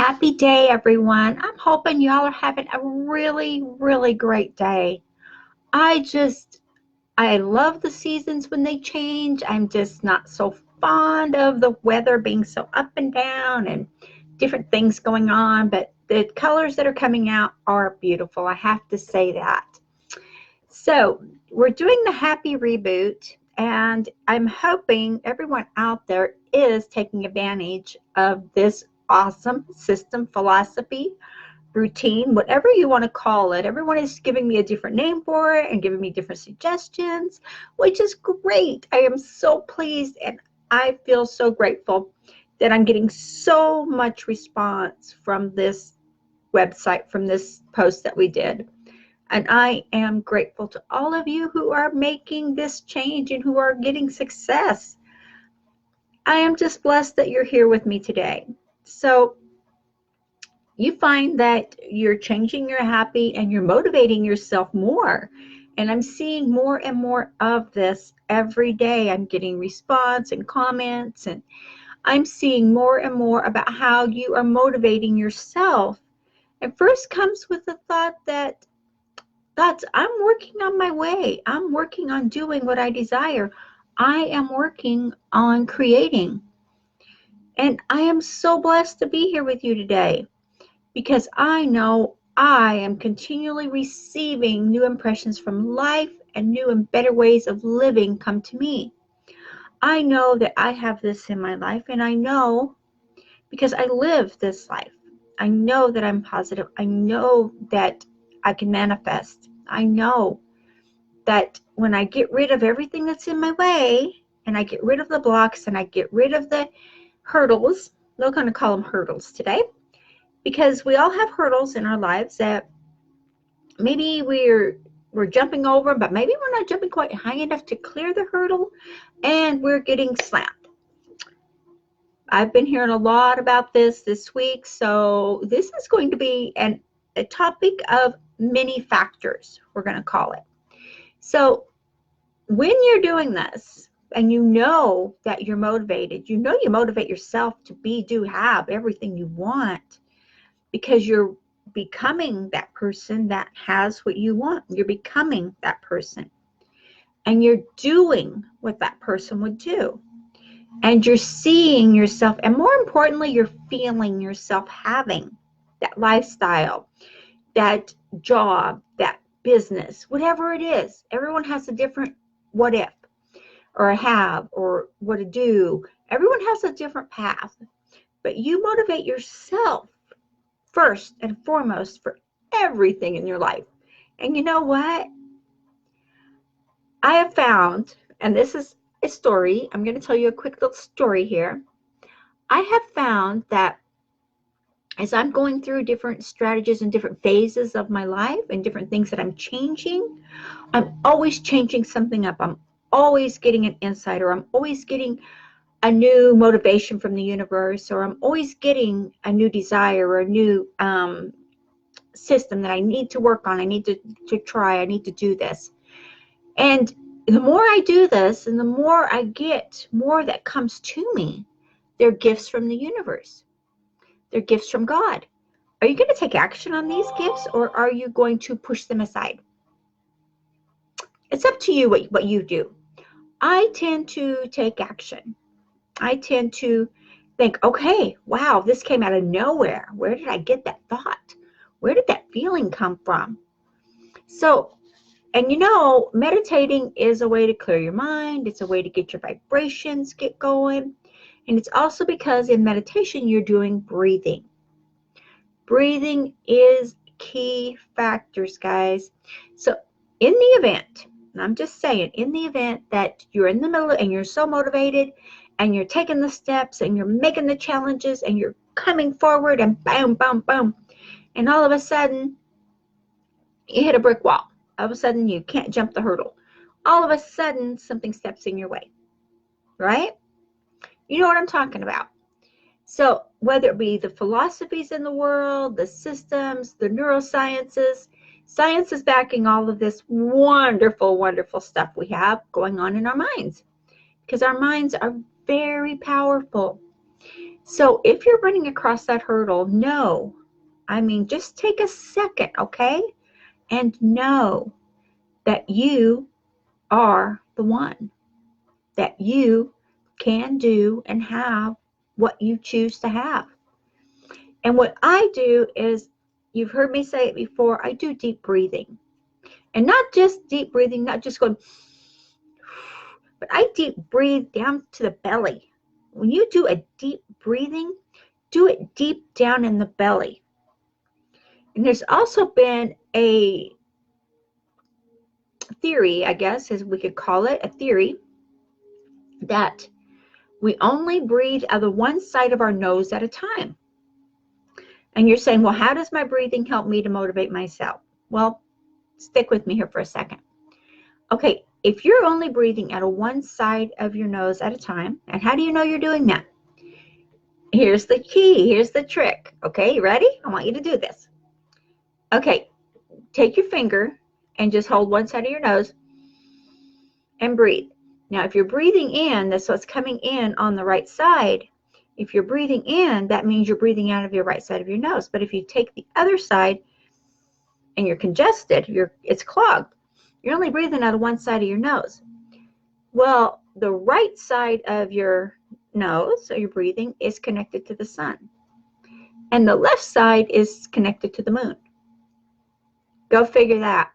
Happy day, everyone. I'm hoping y'all are having a really, really great day. I love the seasons when they change. I'm just not so fond of the weather being so up and down and different things going on, but the colors that are coming out are beautiful. I have to say that. So, we're doing the happy reboot, and I'm hoping everyone out there is taking advantage of this awesome system, philosophy, routine, whatever you want to call it. Everyone is giving me a different name for it and giving me different suggestions, which is great. I am so pleased and I feel so grateful that I'm getting so much response from this website, from this post that we did. And I am grateful to all of you who are making this change and who are getting success. I am just blessed that you're here with me today. So you find that you're changing your happy and you're motivating yourself more. And I'm seeing more and more of this every day. I'm getting response and comments, and I'm seeing more and more about how you are motivating yourself. And first comes with the thought that I'm working on my way. I'm working on doing what I desire. I am working on creating. And I am so blessed to be here with you today because I know I am continually receiving new impressions from life and new and better ways of living come to me. I know that I have this in my life, and I know because I live this life. I know that I'm positive. I know that I can manifest. I know that when I get rid of everything that's in my way, and I get rid of the blocks, and I get rid of the hurdles, we're going to call them hurdles today, because we all have hurdles in our lives that maybe we're jumping over, but maybe we're not jumping quite high enough to clear the hurdle, and we're getting slammed. I've been hearing a lot about this week, so this is going to be a topic of many factors, we're going to call it. So when you're doing this and you know that you're motivated, you know you motivate yourself to have everything you want because you're becoming that person that has what you want. You're becoming that person. And you're doing what that person would do. And you're seeing yourself, and more importantly, you're feeling yourself having that lifestyle, that job, that business, whatever it is. Everyone has a different what if, or a have, or what to do. Everyone has a different path. But you motivate yourself first and foremost for everything in your life. And you know what? I have found, and this is a story, I'm going to tell you a quick little story here. I have found that as I'm going through different strategies and different phases of my life and different things that I'm changing, I'm always changing something up. I'm always getting an insight, or I'm always getting a new motivation from the universe, or I'm always getting a new desire or a new system that I need to work on. I need to try. I need to do this. And the more I do this and the more I get, more that comes to me. They're gifts from the universe. They're gifts from God. Are you going to take action on these gifts, or are you going to push them aside? It's up to you what you do. I tend to take action. I tend to think, okay, wow, this came out of nowhere. Where did I get that thought? Where did that feeling come from? So, and you know, meditating is a way to clear your mind. It's a way to get your vibrations get going. And it's also because in meditation, you're doing breathing. Breathing is key factors, guys. So in the event, and I'm just saying, in the event that you're in the middle and you're so motivated and you're taking the steps and you're making the challenges and you're coming forward and boom, boom, boom, and all of a sudden you hit a brick wall. All of a sudden you can't jump the hurdle. All of a sudden something steps in your way, right? You know what I'm talking about. So whether it be the philosophies in the world, the systems, the neurosciences, science is backing all of this wonderful, wonderful stuff we have going on in our minds, because our minds are very powerful. So if you're running across that hurdle, just take a second, okay? And know that you are the one, that you can do and have what you choose to have. And what I do is, you've heard me say it before, I do deep breathing. And not just deep breathing, not just going, but I deep breathe down to the belly. When you do a deep breathing, do it deep down in the belly. And there's also been a theory, I guess, as we could call it, a theory, that we only breathe out of one side of our nose at a time. And you're saying, well, how does my breathing help me to motivate myself? Well, stick with me here for a second. Okay, if you're only breathing out of one side of your nose at a time, and how do you know you're doing that? Here's the key, here's the trick. Okay, you ready? I want you to do this. Okay, take your finger and just hold one side of your nose and breathe. Now, if you're breathing in, that's what's coming in on the right side. If you're breathing in, that means you're breathing out of your right side of your nose. But if you take the other side and you're congested, it's clogged, you're only breathing out of one side of your nose. Well, the right side of your nose, so your breathing, is connected to the sun. And the left side is connected to the moon. Go figure that.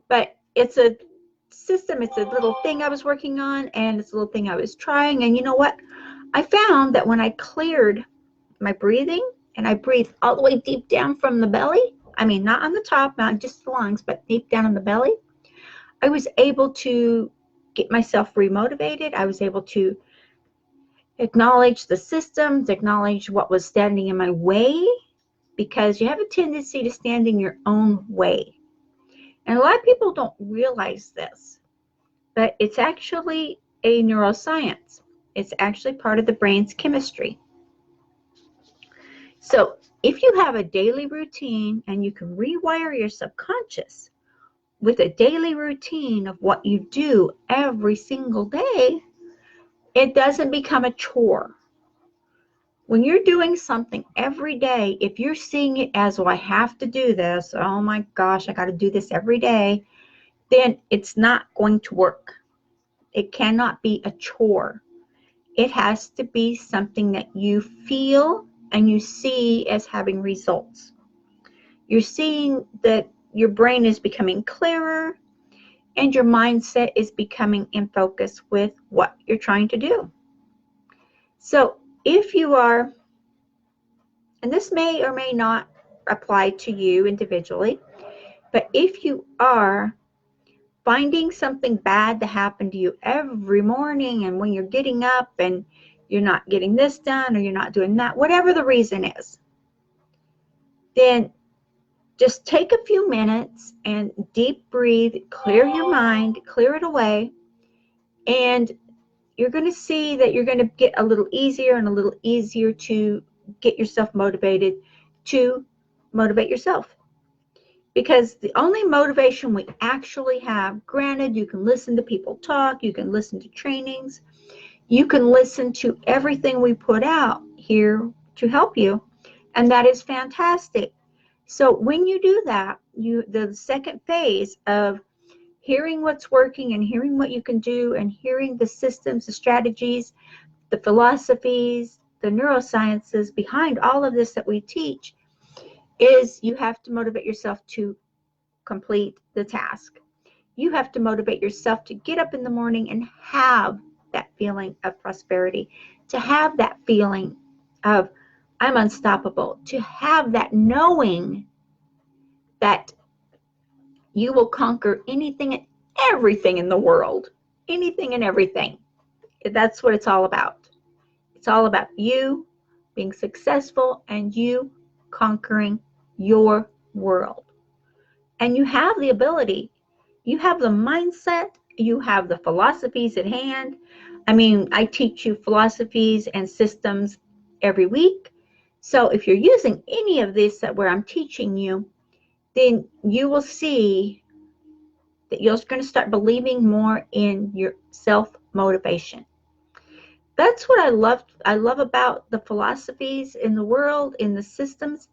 But it's a system, it's a little thing I was working on, and it's a little thing I was trying. And you know what? I found that when I cleared my breathing and I breathed all the way deep down from the belly, not on the top, not just the lungs, but deep down in the belly, I was able to get myself remotivated. I was able to acknowledge the systems, acknowledge what was standing in my way, because you have a tendency to stand in your own way. And a lot of people don't realize this, but it's actually a neuroscience. It's actually part of the brain's chemistry. So if you have a daily routine and you can rewire your subconscious with a daily routine of what you do every single day, it doesn't become a chore. When you're doing something every day, if you're seeing it as, well, I have to do this, oh my gosh, I got to do this every day, then it's not going to work. It cannot be a chore. It has to be something that you feel and you see as having results. You're seeing that your brain is becoming clearer and your mindset is becoming in focus with what you're trying to do. So if you are, and this may or may not apply to you individually, but if you are finding something bad to happen to you every morning, and when you're getting up and you're not getting this done or you're not doing that, whatever the reason is, then just take a few minutes and deep breathe, clear your mind, clear it away, and you're going to see that you're going to get a little easier and a little easier to get yourself motivated to motivate yourself. Because the only motivation we actually have, granted, you can listen to people talk, you can listen to trainings, you can listen to everything we put out here to help you, and that is fantastic. So when you do that, the second phase of hearing what's working and hearing what you can do and hearing the systems, the strategies, the philosophies, the neurosciences behind all of this that we teach, is you have to motivate yourself to complete the task. You have to motivate yourself to get up in the morning and have that feeling of prosperity, to have that feeling of I'm unstoppable, to have that knowing that you will conquer anything and everything in the world, anything and everything. That's what it's all about. It's all about you being successful and you conquering your world. And you have the ability, you have the mindset, you have the philosophies at hand. I teach you philosophies and systems every week. So if you're using any of this where I'm teaching you, then you will see that you're going to start believing more in your self-motivation. That's what I love about the philosophies in the world, in the systems,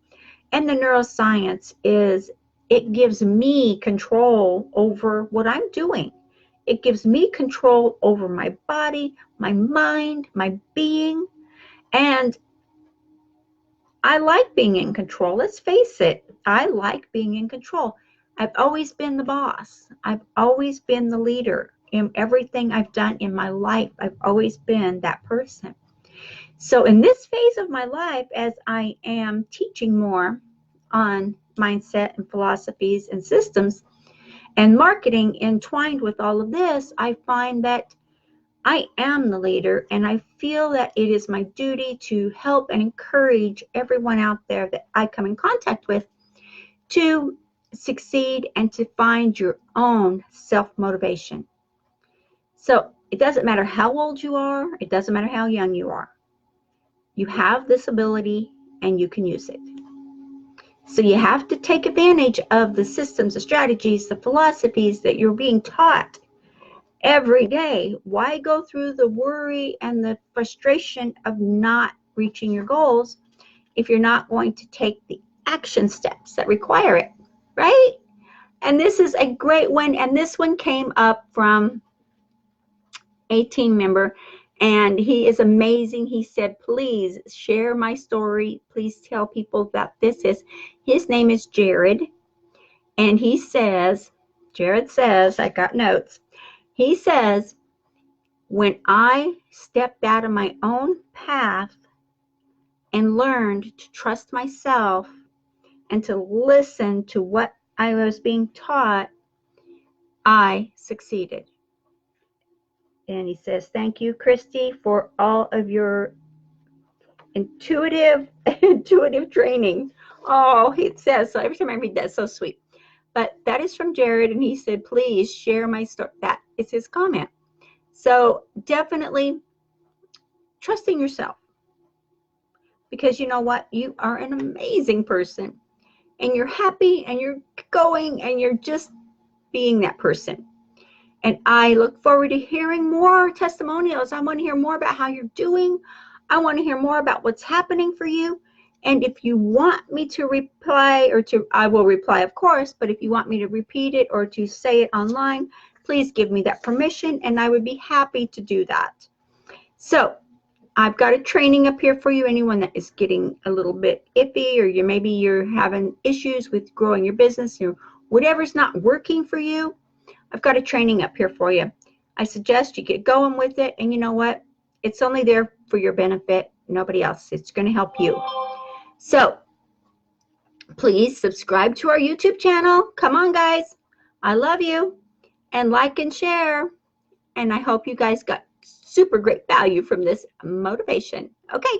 and the neuroscience is it gives me control over what I'm doing. It gives me control over my body, my mind, my being, and I like being in control. Let's face it, I like being in control. I've always been the boss. I've always been the leader in everything I've done in my life. I've always been that person. So in this phase of my life, as I am teaching more on mindset and philosophies and systems and marketing entwined with all of this, I find that I am the leader, and I feel that it is my duty to help and encourage everyone out there that I come in contact with to succeed and to find your own self-motivation. So it doesn't matter how old you are, it doesn't matter how young you are. You have this ability and you can use it. So you have to take advantage of the systems, the strategies, the philosophies that you're being taught every day. Why go through the worry and the frustration of not reaching your goals if you're not going to take the action steps that require it, right? And this is a great one. And this one came up from a team member, and he is amazing. He said, please share my story. Please tell people about this. His name is Jared. And he says, Jared says, I got notes. He says, when I stepped out of my own path and learned to trust myself and to listen to what I was being taught, I succeeded. And he says, thank you, Christy, for all of your intuitive training. Oh, it says, so every time I read that, so sweet. But that is from Jared, and he said, please share my story. That is his comment. So definitely trusting yourself, because you know what? You are an amazing person, and you're happy, and you're going, and you're just being that person. And I look forward to hearing more testimonials. I want to hear more about how you're doing. I want to hear more about what's happening for you. And if you want me to reply, I will reply, of course, but if you want me to repeat it or to say it online, please give me that permission, and I would be happy to do that. So I've got a training up here for you. Anyone that is getting a little bit iffy, or maybe you're having issues with growing your business, or whatever's not working for you, I've got a training up here for you. I suggest you get going with it, and you know what? It's only there for your benefit, nobody else. It's going to help you. So please subscribe to our YouTube channel. Come on, guys. I love you. And like and share. And I hope you guys got super great value from this motivation. Okay.